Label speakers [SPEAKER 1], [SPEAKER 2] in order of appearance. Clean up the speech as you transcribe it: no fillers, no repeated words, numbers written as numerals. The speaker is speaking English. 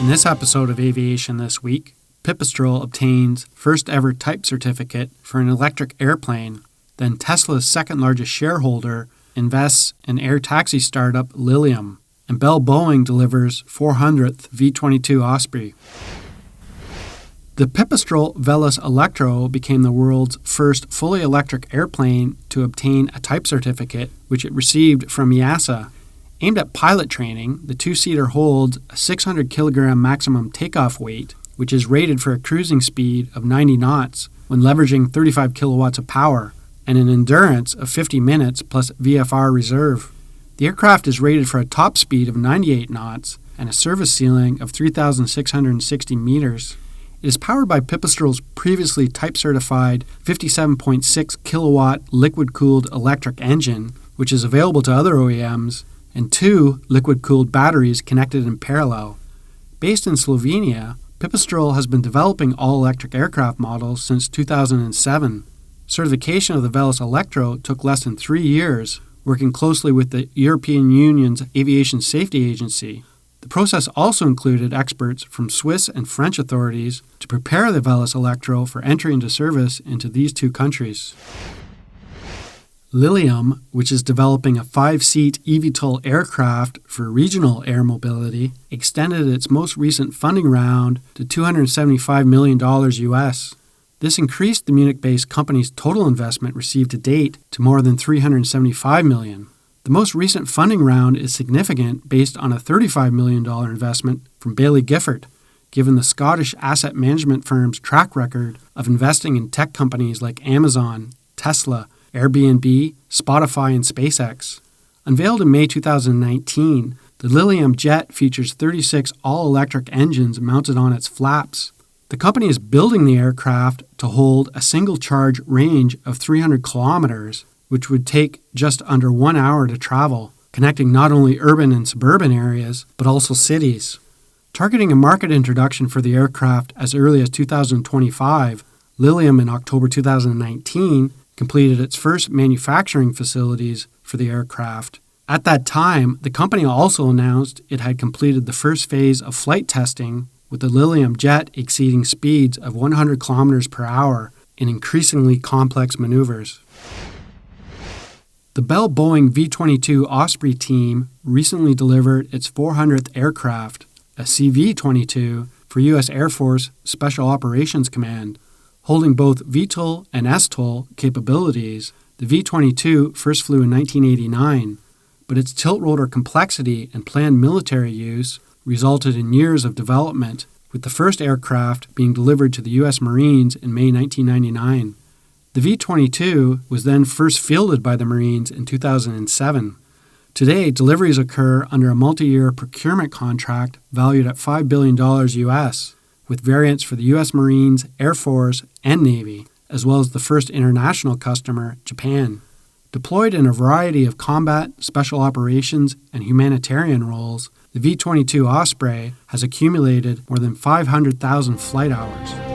[SPEAKER 1] this episode of Aviation This Week, Pipistrel obtains first ever type certificate for an electric airplane. Then Tesla's second largest shareholder invests in air taxi startup Lilium. And Bell-Boeing delivers 400th V22 Osprey. The Pipistrel Velis Electro became the world's first fully electric airplane to obtain a type certificate, which it received from EASA. Aimed at pilot training, the two-seater holds a 600-kilogram maximum takeoff weight, which is rated for a cruising speed of 90 knots when leveraging 35 kilowatts of power, and an endurance of 50 minutes plus VFR reserve. The aircraft is rated for a top speed of 98 knots and a service ceiling of 3,660 meters. It is powered by Pipistrel's previously type-certified 57.6 kilowatt liquid-cooled electric engine, which is available to other OEMs, and two liquid-cooled batteries connected in parallel. Based in Slovenia, Pipistrel has been developing all-electric aircraft models since 2007. Certification of the Velis Electro took less than 3 years, working closely with the European Union's Aviation Safety Agency. The process also included experts from Swiss and French authorities to prepare the Velis Electro for entry into service into these two countries. Lilium, which is developing a 5-seat eVTOL aircraft for regional air mobility, extended its most recent funding round to $275 million US. This increased the Munich-based company's total investment received to date to more than $375 million. The most recent funding round is significant based on a $35 million investment from Baillie Gifford, given the Scottish asset management firm's track record of investing in tech companies like Amazon, Tesla, Airbnb, Spotify, and SpaceX. Unveiled in May 2019, the Lilium Jet features 36 all-electric engines mounted on its flaps. The company is building the aircraft to hold a single-charge range of 300 kilometers, which would take just under 1 hour to travel, connecting not only urban and suburban areas, but also cities. Targeting a market introduction for the aircraft as early as 2025, Lilium in October 2019 completed its first manufacturing facilities for the aircraft. At that time, the company also announced it had completed the first phase of flight testing, with the Lilium Jet exceeding speeds of 100 kilometers per hour in increasingly complex maneuvers. The Bell-Boeing V22 Osprey team recently delivered its 400th aircraft, a CV-22, for U.S. Air Force Special Operations Command. Holding both VTOL and STOL capabilities, the V-22 first flew in 1989, but its tilt-rotor complexity and planned military use resulted in years of development, with the first aircraft being delivered to the U.S. Marines in May 1999. The V-22 was then first fielded by the Marines in 2007. Today, deliveries occur under a multi-year procurement contract valued at $5 billion U.S., with variants for the U.S. Marines, Air Force, and Navy, as well as the first international customer, Japan. Deployed in a variety of combat, special operations, and humanitarian roles, the V-22 Osprey has accumulated more than 500,000 flight hours.